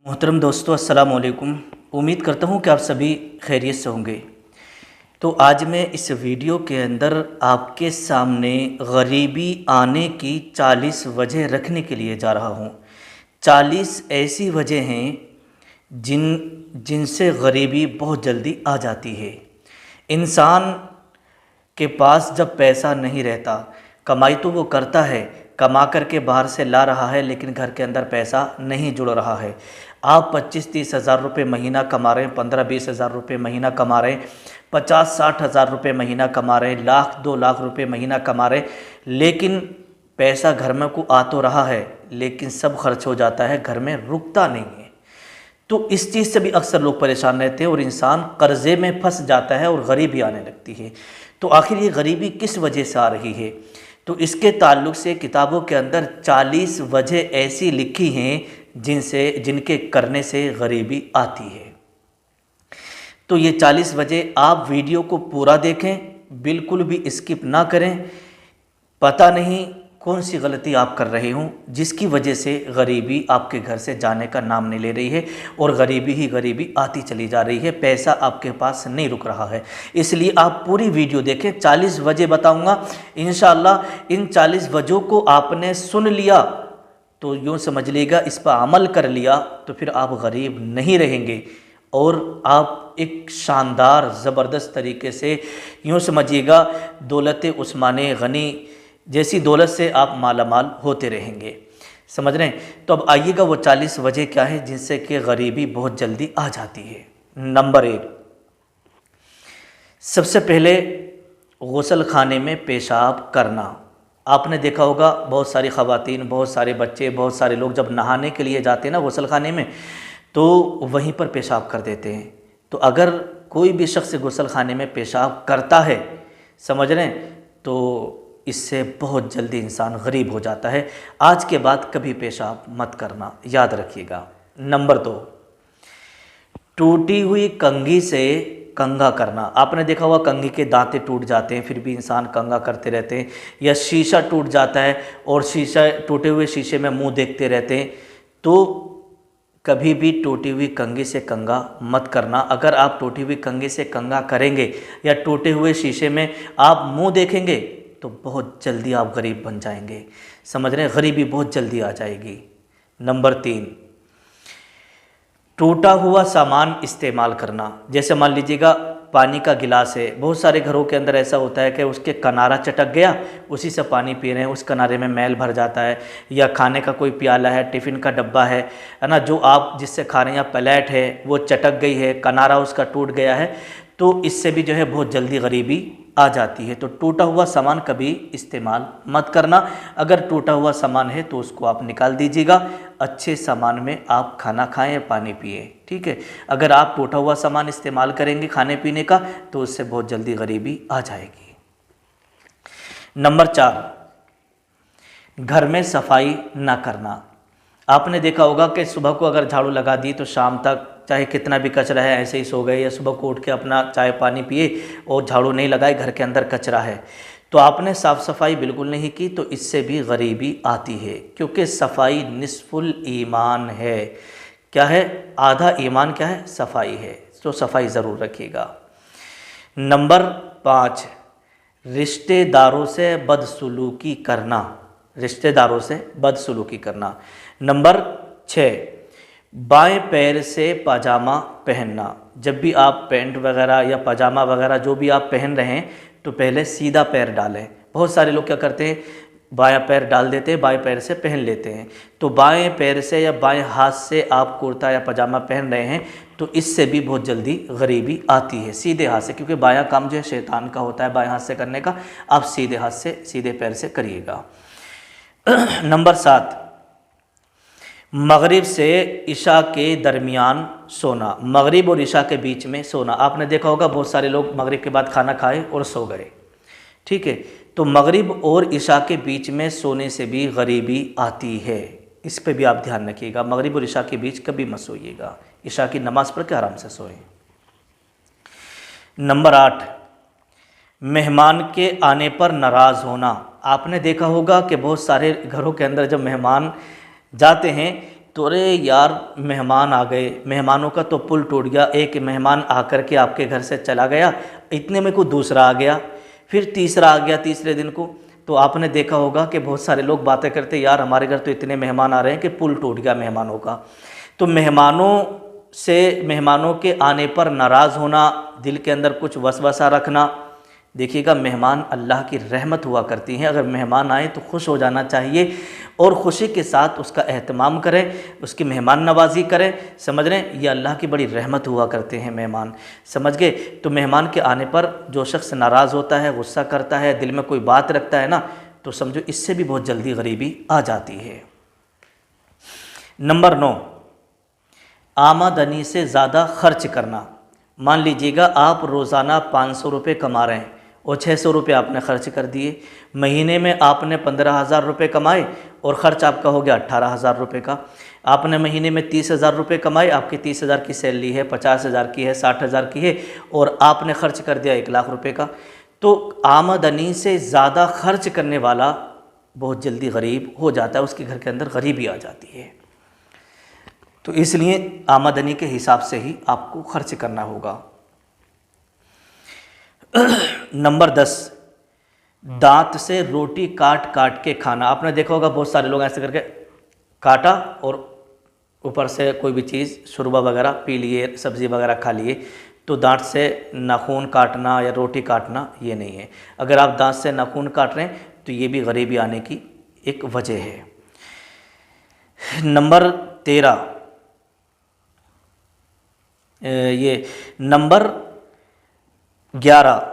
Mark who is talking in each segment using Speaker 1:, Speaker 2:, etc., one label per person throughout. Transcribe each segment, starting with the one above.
Speaker 1: मोहतरम दोस्तों, अस्सलाम वालेकुम। उम्मीद करता हूँ कि आप सभी खैरियत से होंगे। तो आज मैं इस वीडियो के अंदर आपके सामने गरीबी आने की 40 वजह रखने के लिए जा रहा हूँ। 40 ऐसी वजह हैं जिनसे गरीबी बहुत जल्दी आ जाती है। इंसान के पास जब पैसा नहीं रहता, कमाई तो वो करता है, कमा करके बाहर से ला रहा है, लेकिन घर के अंदर पैसा नहीं जुड़ रहा है। आप 25-30 हज़ार रुपये महीना कमा रहे हैं, 15-20 हज़ार रुपये महीना कमा रहे हैं, 50-60 हज़ार रुपये महीना कमा रहे हैं, 1,00,000-2 लाख रुपये महीना कमा रहे हैं, लेकिन पैसा घर में को आ तो रहा है, लेकिन सब खर्च हो जाता है, घर में रुकता नहीं है। तो इस चीज़ से भी अक्सर लोग परेशान रहते हैं और इंसान कर्ज़े में फंस जाता है और गरीबी आने लगती है। तो आखिर ये गरीबी किस वजह से आ रही है? तो इसके ताल्लुक़ से किताबों के अंदर 40 वजह ऐसी लिखी हैं जिनके करने से गरीबी आती है। तो ये 40 वजह आप वीडियो को पूरा देखें, बिल्कुल भी स्किप ना करें। पता नहीं कौन सी गलती आप कर रहे हों जिसकी वजह से गरीबी आपके घर से जाने का नाम नहीं ले रही है और गरीबी ही गरीबी आती चली जा रही है, पैसा आपके पास नहीं रुक रहा है। इसलिए आप पूरी वीडियो देखें, 40 वजह बताऊंगा। इंशाअल्लाह इन 40 वजहों को आपने सुन लिया तो यूँ समझ लीजिएगा, इस पर अमल कर लिया तो फिर आप गरीब नहीं रहेंगे और आप एक शानदार ज़बरदस्त तरीके से यूँ समझिएगा दौलत उस्मान गनी जैसी दौलत से आप मालामाल होते रहेंगे। समझ रहे हैं? तो अब आइएगा वो 40 वजह क्या है जिनसे कि गरीबी बहुत जल्दी आ जाती है। नंबर 1, सबसे पहले गुसल खाने में पेशाब करना। आपने देखा होगा बहुत सारी ख़वातीन, बहुत सारे बच्चे, बहुत सारे लोग जब नहाने के लिए जाते हैं ना गुसल खाने में, तो वहीं पर पेशाब कर देते हैं। तो अगर कोई भी शख्स गुसल खाने में पेशाब करता है, समझ रहे हैं, तो इससे बहुत जल्दी इंसान गरीब हो जाता है। आज के बाद कभी पेशाब मत करना, याद रखिएगा। नंबर 2, टूटी हुई कंघी से कंघा करना। आपने देखा होगा कंघी के दांते टूट जाते हैं, फिर भी इंसान कंघा करते रहते हैं, या शीशा टूट जाता है और टूटे हुए शीशे में मुंह देखते रहते हैं। तो कभी भी टूटी हुई कंघी से कंघा मत करना। अगर आप टूटी हुई कंघी से कंघा करेंगे या टूटे हुए शीशे में आप मुंह देखेंगे तो बहुत जल्दी आप गरीब बन जाएंगे। समझ रहे हैं? गरीबी बहुत जल्दी आ जाएगी। नंबर 3, टूटा हुआ सामान इस्तेमाल करना। जैसे मान लीजिएगा पानी का गिलास है, बहुत सारे घरों के अंदर ऐसा होता है कि उसके किनारा चटक गया, उसी से पानी पी रहे हैं, उस किनारे में मैल भर जाता है। या खाने का कोई प्याला है, टिफ़िन का डब्बा है ना, जो आप जिससे खा रहे हैं, या प्लेट है वो चटक गई है, किनारा उसका टूट गया है, तो इससे भी जो है बहुत जल्दी गरीबी आ जाती है। तो टूटा हुआ सामान कभी इस्तेमाल मत करना। अगर टूटा हुआ सामान है तो उसको आप निकाल दीजिएगा, अच्छे सामान में आप खाना खाएं, पानी पिए, ठीक है। अगर आप टूटा हुआ सामान इस्तेमाल करेंगे खाने पीने का तो उससे बहुत जल्दी गरीबी आ जाएगी। नंबर 4, घर में सफाई ना करना। आपने देखा होगा कि सुबह को अगर झाड़ू लगा दी तो शाम तक चाहे कितना भी कचरा है ऐसे ही सो गए, या सुबह को उठ के अपना चाय पानी पिए और झाड़ू नहीं लगाए, घर के अंदर कचरा है, तो आपने साफ़ सफाई बिल्कुल नहीं की, तो इससे भी गरीबी आती है। क्योंकि सफाई निस्फुल ईमान है। क्या है? आधा ईमान क्या है? सफाई है। तो सफाई ज़रूर रखिएगा। नंबर 5, रिश्तेदारों से बदसलूकी करना। रिश्तेदारों से बदसलूकी करना। नंबर 6, बाएं पैर से पाजामा पहनना। जब भी आप पैंट वगैरह या पाजामा वगैरह जो भी आप पहन रहे हैं तो पहले सीधा पैर डालें। बहुत सारे लोग क्या करते हैं, बायां पैर डाल देते हैं, बाएं पैर से पहन लेते हैं। तो बाएं पैर से या बाएं हाथ से आप कुर्ता या पजामा पहन रहे हैं तो इससे भी बहुत जल्दी गरीबी आती है, सीधे हाथ से। क्योंकि बायां काम जो है शैतान का होता है बाएं हाथ से करने का, आप सीधे हाथ से सीधे पैर से करिएगा। नंबर 7, मगरिब से इशा के दरमियान सोना। मगरिब और इशा के बीच में सोना। आपने देखा होगा बहुत सारे लोग मगरिब के बाद खाना खाए और सो गए, ठीक है। तो मगरिब और इशा के बीच में सोने से भी गरीबी आती है, इस पे भी आप ध्यान रखिएगा। मगरिब और इशा के बीच कभी मत सोइएगा, इशा की नमाज पढ़ के आराम से सोएं। नंबर 8, मेहमान के आने पर नाराज़ होना। आपने देखा होगा कि बहुत सारे घरों के अंदर जब मेहमान जाते हैं तो अरे यार मेहमान आ गए, मेहमानों का तो पुल टूट गया, एक मेहमान आकर के आपके घर से चला गया, इतने में को दूसरा आ गया, फिर तीसरा आ गया तीसरे दिन को। तो आपने देखा होगा कि बहुत सारे लोग बातें करते, यार हमारे घर तो इतने मेहमान आ रहे हैं कि पुल टूट गया मेहमानों का। तो मेहमानों के आने पर नाराज़ होना, दिल के अंदर कुछ वसवसा रखना, देखिएगा मेहमान अल्लाह की रहमत हुआ करती हैं। अगर मेहमान आए तो खुश हो जाना चाहिए और ख़ुशी के साथ उसका एहतमाम करें, उसकी मेहमान नवाजी करें। समझ रहे हैं, ये अल्लाह की बड़ी रहमत हुआ करते हैं मेहमान, समझ गए। तो मेहमान के आने पर जो शख्स नाराज़ होता है, गुस्सा करता है, दिल में कोई बात रखता है ना, तो समझो इससे भी बहुत जल्दी गरीबी आ जाती है। नंबर 9, आमदनी से ज़्यादा खर्च करना। मान लीजिएगा आप रोज़ाना 500 रुपये कमा रहे हैं और 600 रुपये आपने खर्च कर दिए। महीने में आपने 15,000 रुपये कमाए और ख़र्च आपका हो गया 18,000 रुपये का। आपने महीने में 30,000 रुपये कमाए, आपकी 30,000 की सैलरी है, 50,000 की है, 60,000 की है, और आपने खर्च कर दिया 1,00,000 रुपये का। तो आमदनी से ज़्यादा खर्च करने वाला बहुत जल्दी गरीब हो जाता है, उसके घर के अंदर गरीबी आ जाती है। तो इसलिए आमदनी के हिसाब से ही आपको खर्च करना होगा। नंबर 10, दांत से रोटी काट काट के खाना। आपने देखा होगा बहुत सारे लोग ऐसे करके काटा और ऊपर से कोई भी चीज़ शोरबा वगैरह पी लिए, सब्ज़ी वगैरह खा लिए। तो दांत से नाखून काटना या रोटी काटना ये नहीं है। अगर आप दांत से नाखून काट रहे हैं तो ये भी गरीबी आने की एक वजह है। नंबर 13, ये नंबर 11,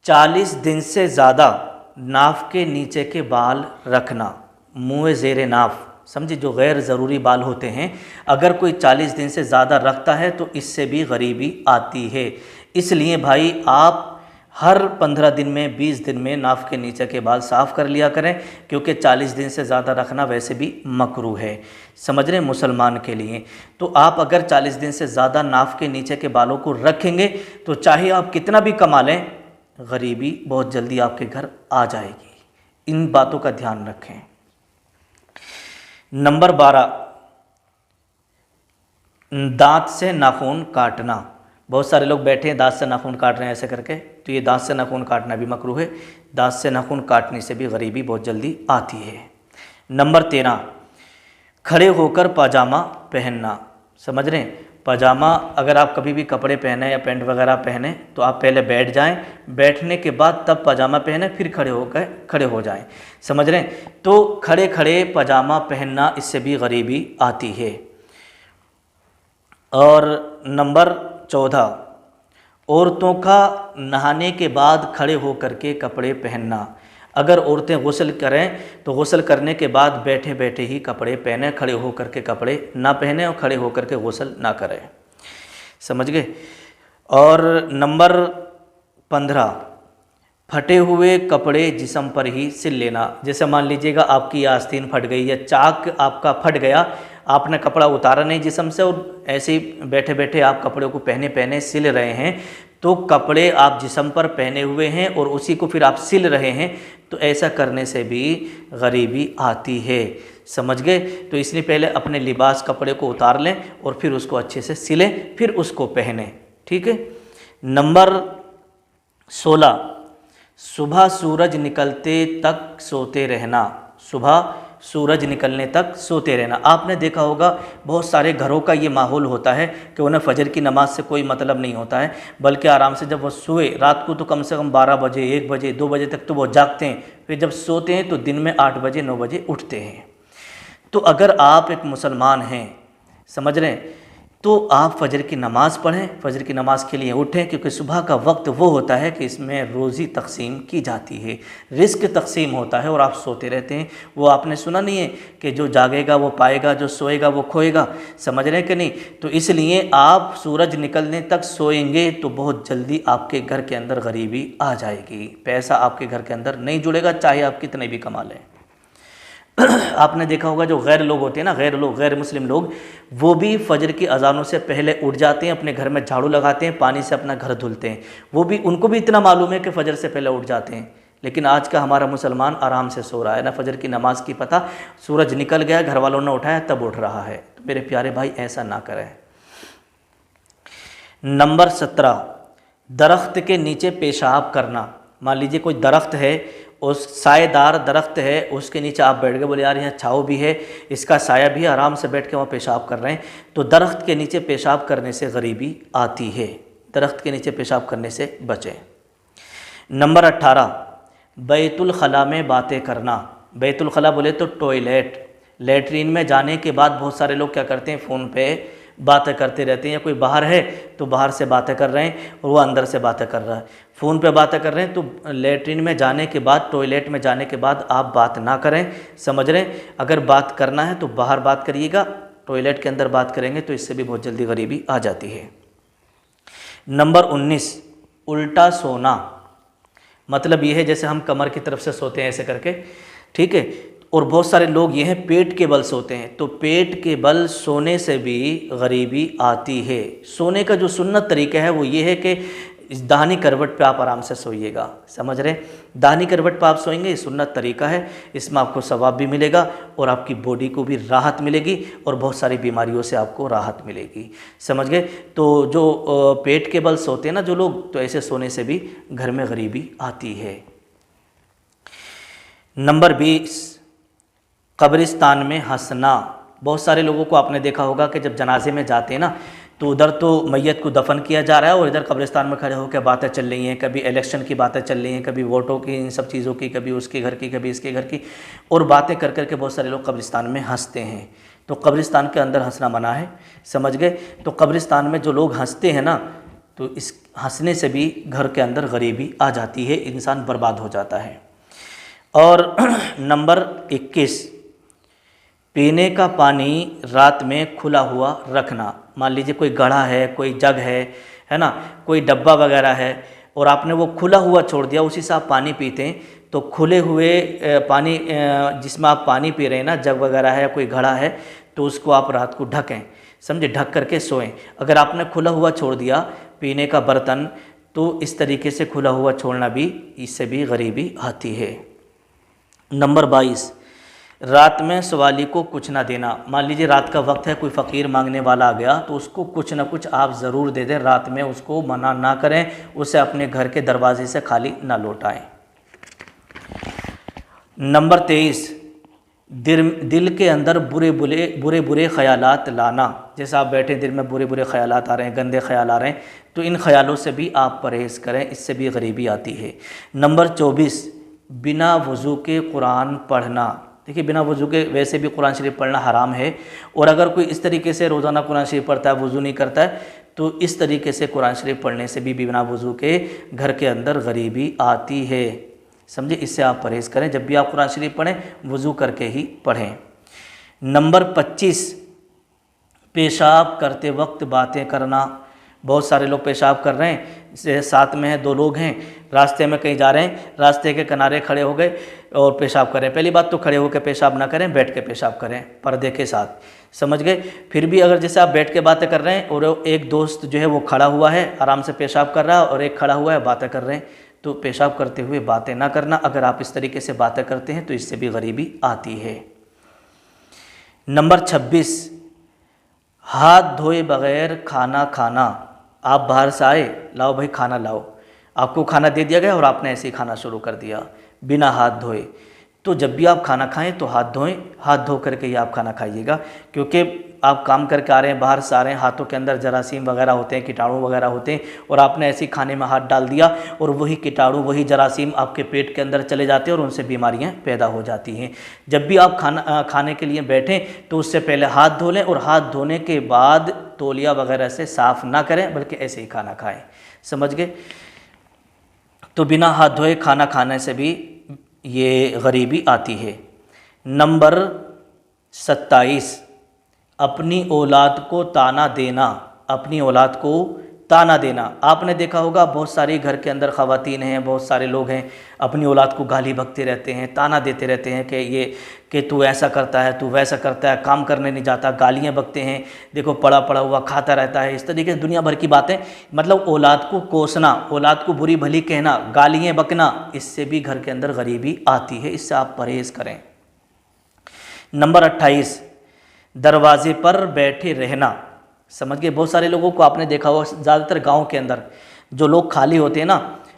Speaker 1: 40 दिन से ज़्यादा नाफ के नीचे के बाल रखना, मुँह ज़ेरे नाफ, समझे, जो गैर ज़रूरी बाल होते हैं। अगर कोई 40 दिन से ज़्यादा रखता है तो इससे भी गरीबी आती है। इसलिए भाई आप हर 15 दिन में, 20 दिन में नाफ के नीचे के बाल साफ़ कर लिया करें, क्योंकि 40 दिन से ज़्यादा रखना वैसे भी मकरूह है, समझ रहे हैं, मुसलमान के लिए। तो आप अगर 40 दिन से ज़्यादा नाफ के नीचे के बालों को रखेंगे तो चाहे आप कितना भी कमा लें, गरीबी बहुत जल्दी आपके घर आ जाएगी। इन बातों का ध्यान रखें। नंबर 12, दांत से नाखून काटना। बहुत सारे लोग बैठे हैं दांत से नाखून काट रहे हैं ऐसे करके, तो ये दांत से नाखून काटना भी मकरूह है। दांत से नाखून काटने से भी गरीबी बहुत जल्दी आती है। नंबर 13, खड़े होकर पाजामा पहनना। समझ रहे हैं, पाजामा अगर आप कभी भी कपड़े पहने या पैंट वगैरह पहने तो आप पहले बैठ जाएं, बैठने के बाद तब पाजामा पहने, फिर खड़े हो जाएं। समझ रहे हैं, तो खड़े खड़े पाजामा पहनना, इससे भी गरीबी आती है। और नंबर 14, औरतों का नहाने के बाद खड़े होकर के कपड़े पहनना। अगर औरतें गुस्ल करें तो गुस्ल करने के बाद बैठे बैठे ही कपड़े पहने, खड़े होकर के कपड़े ना पहने और खड़े होकर के गुस्ल ना करें। समझ गए। और नंबर 15, फटे हुए कपड़े जिस्म पर ही सिल लेना। जैसे मान लीजिएगा आपकी आस्तीन फट गई या चाक आपका फट गया, आपने कपड़ा उतारा नहीं जिस्म से और ऐसे ही बैठे बैठे आप कपड़े को पहने पहने सिल रहे हैं, तो कपड़े आप जिस्म पर पहने हुए हैं और उसी को फिर आप सिल रहे हैं, तो ऐसा करने से भी गरीबी आती है। समझ गए। तो इसलिए पहले अपने लिबास कपड़े को उतार लें और फिर उसको अच्छे से सिलें, फिर उसको पहने। ठीक है। नंबर 16, सुबह सूरज निकलते तक सोते रहना। सुबह सूरज निकलने तक सोते रहना। आपने देखा होगा बहुत सारे घरों का ये माहौल होता है कि उन्हें फजर की नमाज से कोई मतलब नहीं होता है, बल्कि आराम से जब वो सोए, रात को तो कम से कम 12 बजे, 1 बजे, 2 बजे तक तो वो जागते हैं, फिर जब सोते हैं तो दिन में 8 बजे, 9 बजे उठते हैं। तो अगर आप एक मुसलमान हैं, समझ रहे हैं, तो आप फजर की नमाज़ पढ़ें, फजर की नमाज़ के लिए उठें, क्योंकि सुबह का वक्त वो होता है कि इसमें रोज़ी तकसीम की जाती है, रिस्क तकसीम होता है, और आप सोते रहते हैं। वो आपने सुना नहीं है कि जो जागेगा वो पाएगा, जो सोएगा वो खोएगा। समझ रहे हैं कि नहीं। तो इसलिए आप सूरज निकलने तक सोएंगे तो बहुत जल्दी आपके घर के अंदर गरीबी आ जाएगी, पैसा आपके घर के अंदर नहीं जुड़ेगा, चाहे आप कितने भी कमा लें। आपने देखा होगा जो गैर लोग होते हैं ना, गैर मुस्लिम लोग, वो भी फजर की अजानों से पहले उठ जाते हैं, अपने घर में झाड़ू लगाते हैं, पानी से अपना घर धुलते हैं। वो भी, उनको भी इतना मालूम है कि फ़जर से पहले उठ जाते हैं, लेकिन आज का हमारा मुसलमान आराम से सो रहा है, ना फजर की नमाज की पता, सूरज निकल गया, घर वालों ने उठाया तब उठ रहा है। तो मेरे प्यारे भाई ऐसा ना करें। नंबर 17, दरख्त के नीचे पेशाब करना। मान लीजिए कोई दरख्त है, उस सायेदार दरख्त है, उसके नीचे आप बैठ गए, बोले यार यहाँ छाँव भी है, इसका साया भी है, आराम से बैठ के वहाँ पेशाब कर रहे हैं, तो दरख्त के नीचे पेशाब करने से गरीबी आती है। दरख्त के नीचे पेशाब करने से बचें। नंबर 18, बैतुल खला में बातें करना। बैतुल खला बोले तो टॉयलेट, लेटरिन में जाने के बाद बहुत सारे लोग क्या करते हैं, फ़ोन पे बातें करते रहते हैं, या कोई बाहर है तो बाहर से बातें कर रहे हैं और वो अंदर से बातें कर रहा है, फ़ोन पे बातें कर रहे हैं। तो लेटरिन में जाने के बाद, टॉयलेट में जाने के बाद आप बात ना करें, समझ रहे हैं। अगर बात करना है तो बाहर बात करिएगा, टॉयलेट के अंदर बात करेंगे तो इससे भी बहुत जल्दी गरीबी आ जाती है। नंबर 19, उल्टा सोना। मतलब ये है जैसे हम कमर की तरफ से सोते हैं ऐसे करके, ठीक है, और बहुत सारे लोग ये हैं पेट के बल सोते हैं, तो पेट के बल सोने से भी गरीबी आती है। सोने का जो सुन्नत तरीका है वो ये है कि दाहिनी करवट पे आप आराम से सोइएगा, समझ रहे, दाहिनी करवट पे आप सोएंगे, ये सुन्नत तरीका है, इसमें आपको सवाब भी मिलेगा और आपकी बॉडी को भी राहत मिलेगी और बहुत सारी बीमारियों से आपको राहत मिलेगी, समझ गए। तो जो पेट के बल सोते हैं ना जो लोग, तो ऐसे सोने से भी घर में गरीबी आती है। नंबर 20, कब्रिस्तान में हंसना। बहुत सारे लोगों को आपने देखा होगा कि जब जनाजे में जाते हैं ना, तो उधर तो मैयत को दफन किया जा रहा है और इधर कब्रिस्तान में खड़े होकर बातें चल रही हैं, कभी इलेक्शन की बातें चल रही हैं, कभी वोटों की, इन सब चीज़ों की, कभी उसके घर की, कभी इसके घर की, और बातें कर करके बहुत सारे लोग कब्रिस्तान में हंसते हैं। तो कब्रिस्तान के अंदर हंसना मना है, समझ गए। तो कब्रिस्तान में जो लोग हंसते हैं ना, तो इस हंसने से भी घर के अंदर गरीबी आ जाती है, इंसान बर्बाद हो जाता है। और नंबर 21, पीने का पानी रात में खुला हुआ रखना। मान लीजिए कोई घड़ा है, कोई जग है ना, कोई डब्बा वगैरह है, और आपने वो खुला हुआ छोड़ दिया, उसी से आप पानी पीते हैं, तो खुले हुए पानी जिसमें आप पानी पी रहे हैं ना, जग वगैरह है या कोई घड़ा है, तो उसको आप रात को ढकें, समझे, ढक करके सोएं। अगर आपने खुला हुआ छोड़ दिया पीने का बर्तन, तो इस तरीके से खुला हुआ छोड़ना भी, इससे भी गरीबी आती है। नंबर 22, रात में सवाली को कुछ ना देना। मान लीजिए रात का वक्त है, कोई फ़कीर मांगने वाला आ गया, तो उसको कुछ ना कुछ आप ज़रूर दे दें, रात में उसको मना ना करें, उसे अपने घर के दरवाजे से खाली ना लौटाएं। नंबर 23, दिल के अंदर बुरे बुरे ख़यालात लाना। जैसे आप बैठे दिल में बुरे बुरे ख़यालात आ रहे हैं, गंदे ख़याल आ रहे हैं, तो इन ख़यालों से भी आप परहेज़ करें, इससे भी गरीबी आती है। नंबर 24, बिना वज़ू के कुरान पढ़ना। देखिए बिना वज़ू के वैसे भी कुरान शरीफ पढ़ना हराम है, और अगर कोई इस तरीके से रोज़ाना कुरान शरीफ पढ़ता है, वज़ू नहीं करता है, तो इस तरीके से कुरान शरीफ पढ़ने से भी बिना वज़ू के घर के अंदर गरीबी आती है, समझे। इससे आप परहेज़ करें, जब भी आप कुरान शरीफ पढ़ें वज़ू करके ही पढ़ें। नंबर 25, पेशाब करते वक्त बातें करना। बहुत सारे लोग पेशाब कर रहे हैं, साथ में है 2 लोग हैं, रास्ते में कहीं जा रहे हैं, रास्ते के किनारे खड़े हो गए और पेशाब कर रहे हैं। पहली बात तो खड़े होकर पेशाब ना करें, बैठ के पेशाब करें पर्दे के साथ, समझ गए। फिर भी अगर जैसे आप बैठ के बातें कर रहे हैं और एक दोस्त जो है वो खड़ा हुआ है, आराम से पेशाब कर रहा है, और एक खड़ा हुआ है बातें कर रहे हैं, तो पेशाब करते हुए बातें ना करना। अगर आप इस तरीके से बातें करते हैं तो इससे भी गरीबी आती है। नंबर 26, हाथ धोए बगैर खाना खाना। आप बाहर से आए, लाओ भाई खाना लाओ, आपको खाना दे दिया गया और आपने ऐसे ही खाना शुरू कर दिया बिना हाथ धोए। तो जब भी आप खाना खाएं तो हाथ धोएं, हाथ धो करके ही आप खाना खाइएगा, क्योंकि आप काम करके आ रहे हैं, बाहर से आ रहे हैं, हाथों के अंदर जरासीम वगैरह होते हैं, कीटाणु वगैरह होते हैं, और आपने ऐसे ही खाने में हाथ डाल दिया और वही कीटाणु, वही जरासीम आपके पेट के अंदर चले जाते हैं और उनसे बीमारियां पैदा हो जाती हैं। जब भी आप खाने के लिए बैठें तो उससे पहले हाथ धो लें, और हाथ धोने के बाद तौलिया वगैरह से साफ़ ना करें, बल्कि ऐसे ही खाना खाएँ, समझ गए। तो बिना हाथ धोए खाना खाने से भी ये गरीबी आती है। नंबर 27, अपनी औलाद को ताना देना। अपनी औलाद को ताना देना। आपने देखा होगा बहुत सारी घर के अंदर ख़वातीन हैं, बहुत सारे लोग हैं, अपनी औलाद को गाली बकते रहते हैं, ताना देते रहते हैं कि तू ऐसा करता है, तू वैसा करता है, काम करने नहीं जाता, गालियाँ बकते हैं, देखो पड़ा पड़ा हुआ खाता रहता है, इस तरीके से दुनिया भर की बातें। मतलब औलाद को कोसना, औलाद को बुरी भली कहना, गालियाँ बकना, इससे भी घर के अंदर गरीबी आती है, इससे आप परहेज़ करें। नंबर 28, दरवाजे पर बैठे रहना। समझ गए, बहुत सारे लोगों को आपने देखा होगा, ज़्यादातर गांव के अंदर जो लोग खाली होते हैं ना,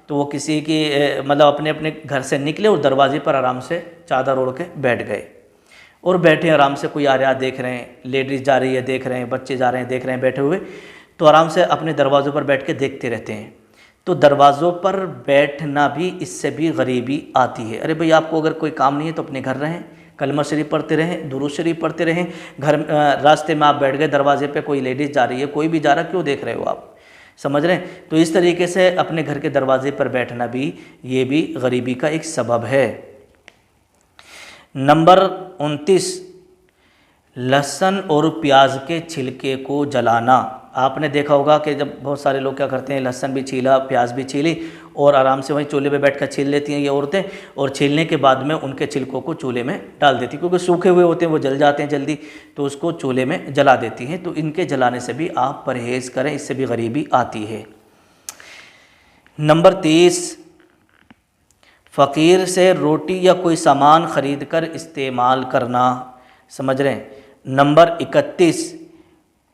Speaker 1: तो वो किसी की मतलब अपने अपने घर से निकले और दरवाजे पर आराम से चादर ओढ़ के बैठ गए और बैठे आराम से, कोई आ रहा देख रहे हैं, लेडीज़ जा रही है देख रहे हैं, बच्चे जा रहे हैं देख रहे हैं, बैठे हुए तो आराम से अपने दरवाज़ों पर बैठ के देखते रहते हैं। तो दरवाज़ों पर बैठना भी, इससे भी गरीबी आती है। अरे भाई, आपको अगर कोई काम नहीं है तो अपने घर रहें, कलमा शरीफ पढ़ते रहें, दुरूद शरीफ पढ़ते रहें। घर रास्ते में आप बैठ गए, दरवाजे पे कोई लेडीज़ जा रही है, कोई भी जा रहा, क्यों देख रहे हो आप? समझ रहे हैं? तो इस तरीके से अपने घर के दरवाजे पर बैठना भी, ये भी गरीबी का एक सबब है। नंबर 29, लहसुन और प्याज के छिलके को जलाना। आपने देखा होगा कि जब बहुत सारे लोग क्या करते हैं, लहसुन भी छीला, प्याज भी छीली और आराम से वहीं चूल्हे पे बैठकर छील लेती हैं ये औरतें, और छीलने के बाद में उनके छिलकों को चूल्हे में डाल देती, क्योंकि सूखे हुए होते हैं, वो जल जाते हैं जल्दी, तो उसको चूल्हे में जला देती हैं। तो इनके जलाने से भी आप परहेज़ करें, इससे भी गरीबी आती है। नंबर 30, फ़कीर से रोटी या कोई सामान ख़रीद कर इस्तेमाल करना। समझ रहे हैं? नंबर 31,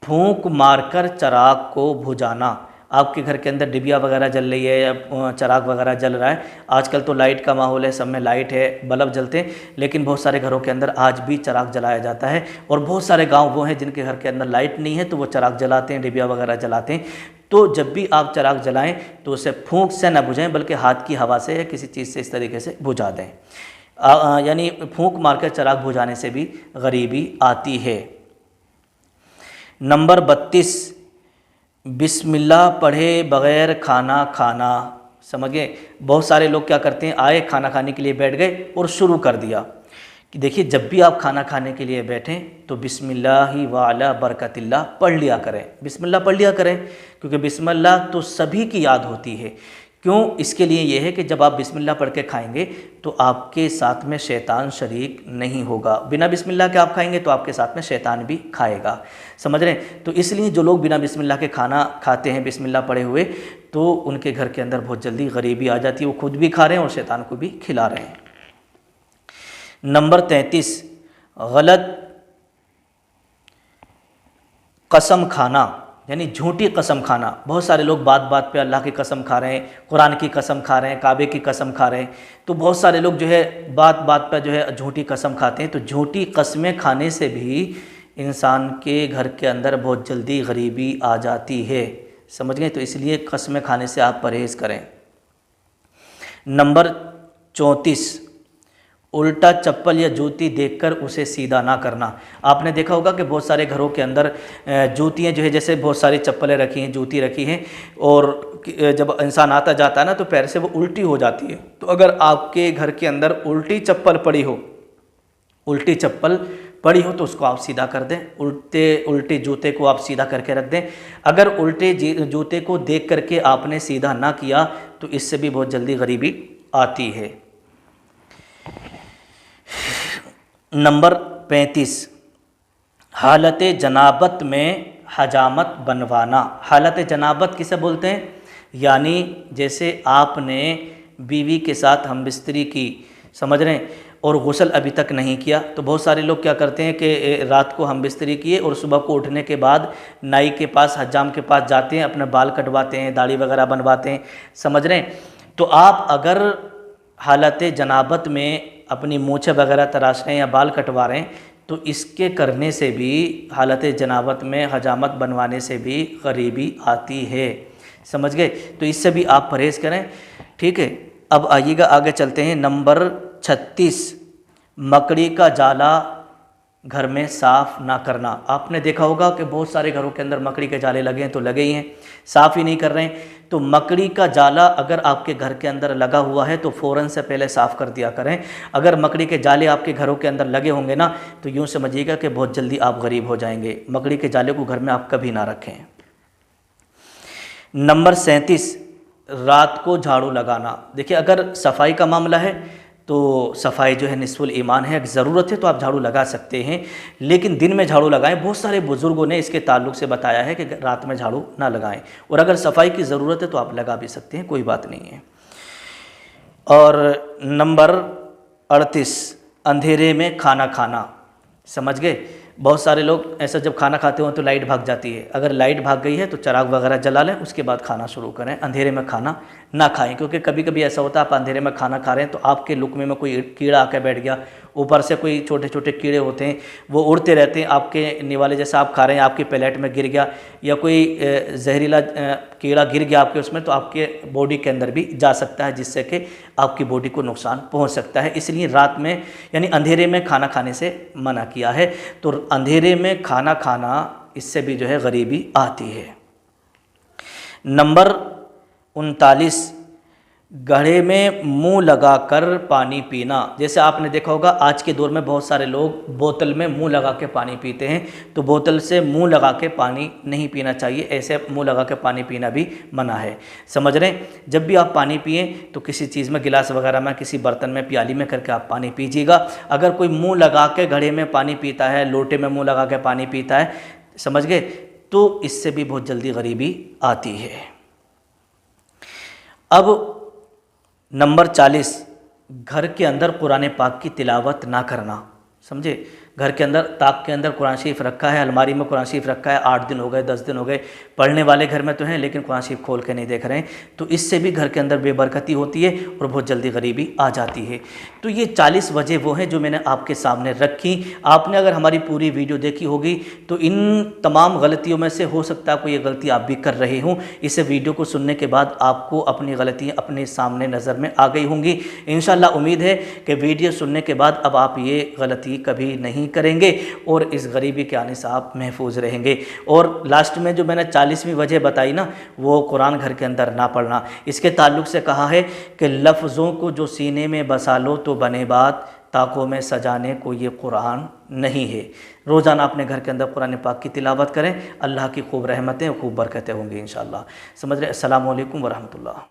Speaker 1: फूंक मारकर चिराग को बुझाना। आपके घर के अंदर डिबिया वगैरह जल रही है या चिराग वगैरह जल रहा है, आजकल तो लाइट का माहौल है, सब में लाइट है, बल्ब जलते हैं, लेकिन बहुत सारे घरों के अंदर आज भी चिराग जलाया जाता है। और बहुत सारे गांव वो हैं जिनके घर के अंदर लाइट नहीं है, तो वो चिराग जलाते हैं, डिबिया वगैरह जलाते हैं। तो जब भी आप चिराग जलाएँ तो उसे फूंक से न बुझाएँ, बल्कि हाथ की हवा से या किसी चीज़ से इस तरीके से बुझा दें। यानी फूंक मारकर चिराग बुझाने से भी गरीबी आती है। नंबर 32, बिस्मिल्लाह पढ़े बग़ैर खाना खाना। समझ गए? बहुत सारे लोग क्या करते हैं, आए खाना खाने के लिए बैठ गए और शुरू कर दिया कि देखिए, जब भी आप खाना खाने के लिए बैठें तो बिस्मिल्लाहि व अला बरकतिल्लाह पढ़ लिया करें, बिस्मिल्लाह पढ़ लिया करें, क्योंकि बिस्मिल्लाह तो सभी की याद होती है। क्यों? इसके लिए ये है कि जब आप बिस्मिल्लाह पढ़ के खाएंगे तो आपके साथ में शैतान शरीक नहीं होगा। बिना बिस्मिल्लाह के आप खाएंगे तो आपके साथ में शैतान भी खाएगा। समझ रहे हैं? तो इसलिए जो लोग बिना बिस्मिल्लाह के खाना खाते हैं, बिस्मिल्लाह पढ़े हुए, तो उनके घर के अंदर बहुत जल्दी गरीबी आ जाती है, वो खुद भी खा रहे हैं और शैतान को भी खिला रहे हैं। नंबर 33, गलत कसम खाना, यानी झूठी कसम खाना। बहुत सारे लोग बात बात पे अल्लाह की कसम खा रहे हैं, कुरान की कसम खा रहे हैं, काबे की कसम खा रहे हैं। तो बहुत सारे लोग जो है बात बात पर जो है झूठी कसम खाते हैं। तो झूठी कस्में खाने से भी इंसान के घर के अंदर बहुत जल्दी गरीबी आ जाती है। समझ गए? तो इसलिए कस्में खाने से आप परहेज़ करें। नंबर 34, उल्टा चप्पल या जूती देखकर उसे सीधा ना करना। आपने देखा होगा कि बहुत सारे घरों के अंदर जूतियाँ जो है, जैसे बहुत सारी चप्पलें रखी हैं, जूती रखी हैं, और जब इंसान आता जाता है ना तो पैर से वो उल्टी हो जाती है। तो अगर आपके घर के अंदर उल्टी चप्पल पड़ी हो, उल्टी चप्पल पड़ी हो तो उसको आप सीधा कर दें, उल्टे जूते को आप सीधा करके रख दें। अगर उल्टे जूते को देख करके आपने सीधा ना किया तो इससे भी बहुत जल्दी गरीबी आती है। नंबर 35, हालत जनाबत में हजामत बनवाना। हालत जनाबत किसे बोलते हैं? यानी जैसे आपने बीवी के साथ हमबिस्तरी की, समझ रहे हैं, और गुस्ल अभी तक नहीं किया। तो बहुत सारे लोग क्या करते हैं कि रात को हमबिस्तरी किए और सुबह को उठने के बाद नाई के पास, हज्जाम के पास जाते हैं, अपने बाल कटवाते हैं, दाढ़ी वगैरह बनवाते हैं। समझ रहे हैं? तो आप अगर हालत जनाबत में अपनी मूछें वगैरह तराश रहे हैं या बाल कटवा रहे हैं तो इसके करने से भी, हालत जनाबत में हजामत बनवाने से भी गरीबी आती है। समझ गए? तो इससे भी आप परहेज़ करें। ठीक है, अब आइएगा आगे चलते हैं। नंबर 36, मकड़ी का जाला घर में साफ़ ना करना। आपने देखा होगा कि बहुत सारे घरों के अंदर मकड़ी के जाले लगे हैं तो लगे ही हैं, साफ़ ही नहीं कर रहे हैं। तो मकड़ी का जाला अगर आपके घर के अंदर लगा हुआ है तो फ़ौरन से पहले साफ़ कर दिया करें। अगर मकड़ी के जाले आपके घरों के अंदर लगे होंगे ना तो यूँ समझिएगा कि बहुत जल्दी आप गरीब हो जाएंगे। मकड़ी के जाले को घर में आप कभी ना रखें। नंबर 37, रात को झाड़ू लगाना। देखिए अगर सफाई का मामला है तो सफाई जो है निस्फुल ईमान है, अगर ज़रूरत है तो आप झाड़ू लगा सकते हैं, लेकिन दिन में झाड़ू लगाएं। बहुत सारे बुज़ुर्गों ने इसके ताल्लुक़ से बताया है कि रात में झाड़ू ना लगाएं, और अगर सफाई की ज़रूरत है तो आप लगा भी सकते हैं, कोई बात नहीं है। और नंबर 38, अंधेरे में खाना खाना। समझ गए? बहुत सारे लोग ऐसा जब खाना खाते हो तो लाइट भाग जाती है, अगर लाइट भाग गई है तो चिराग वगैरह जला लें, उसके बाद खाना शुरू करें। अंधेरे में खाना ना खाएं, क्योंकि कभी कभी ऐसा होता है आप अंधेरे में खाना खा रहे हैं तो आपके लुकमे में कोई कीड़ा आकर बैठ गया, ऊपर से कोई छोटे छोटे कीड़े होते हैं वो उड़ते रहते हैं आपके निवाले जैसा आप खा रहे हैं, आपके प्लेट में गिर गया, या कोई जहरीला कीड़ा गिर गया आपके उसमें, तो आपके बॉडी के अंदर भी जा सकता है, जिससे कि आपकी बॉडी को नुकसान पहुंच सकता है। इसलिए रात में यानी अंधेरे में खाना खाने से मना किया है। तो अंधेरे में खाना खाना, इससे भी जो है गरीबी आती है। नंबर 39, घड़े में मुंह लगाकर पानी पीना। जैसे आपने देखा होगा आज के दौर में बहुत सारे लोग बोतल में मुंह लगा के पानी पीते हैं, तो बोतल से मुंह लगा के पानी नहीं पीना चाहिए, ऐसे मुंह लगा के पानी पीना भी मना है। समझ रहे हैं? जब भी आप पानी पिए तो किसी चीज़ में, गिलास वगैरह में, किसी बर्तन में, प्याली में करके आप पानी पीजिएगा। अगर कोई मुँह लगा के घड़े में पानी पीता है, लोटे में मुँह लगा के पानी पीता है, समझ गए, तो इससे भी बहुत जल्दी गरीबी आती है। अब नंबर 40, घर के अंदर कुरान पाक की तिलावत ना करना। समझे? घर के अंदर ताक के अंदर कुरान शरीफ रखा है, अलमारी में कुरान शरीफ रखा है, 8 दिन हो गए, 10 दिन हो गए, पढ़ने वाले घर में तो हैं लेकिन कुरान शरीफ खोल के नहीं देख रहे हैं, तो इससे भी घर के अंदर बेबरकती होती है और बहुत जल्दी गरीबी आ जाती है। तो ये 40 वजह वो हैं जो मैंने आपके सामने रखी। आपने अगर हमारी पूरी वीडियो देखी होगी तो इन तमाम गलतियों में से हो सकता है कोई ये गलती आप भी कर रहे हों। इस वीडियो को सुनने के बाद आपको अपनी गलतियाँ अपने सामने नज़र में आ गई होंगी। इंशाल्लाह उम्मीद है कि वीडियो सुनने के बाद अब आप ये गलती कभी नहीं करेंगे और इस गरीबी के आने से आप महफूज रहेंगे। और लास्ट में जो मैंने 40वीं वजह बताई ना, वो कुरान घर के अंदर ना पढ़ना। इसके ताल्लुक़ से कहा है कि लफ्ज़ों को जो सीने में बसा लो तो बने बात, ताकों में सजाने को ये कुरान नहीं है। रोज़ाना अपने घर के अंदर कुरान पाक की तिलावत करें, अल्लाह की खूब रहमतें, खूब बरकतें होंगी इंशाअल्लाह। समझ रहे? अस्सलामु अलैकुम वरहमतुल्लाह।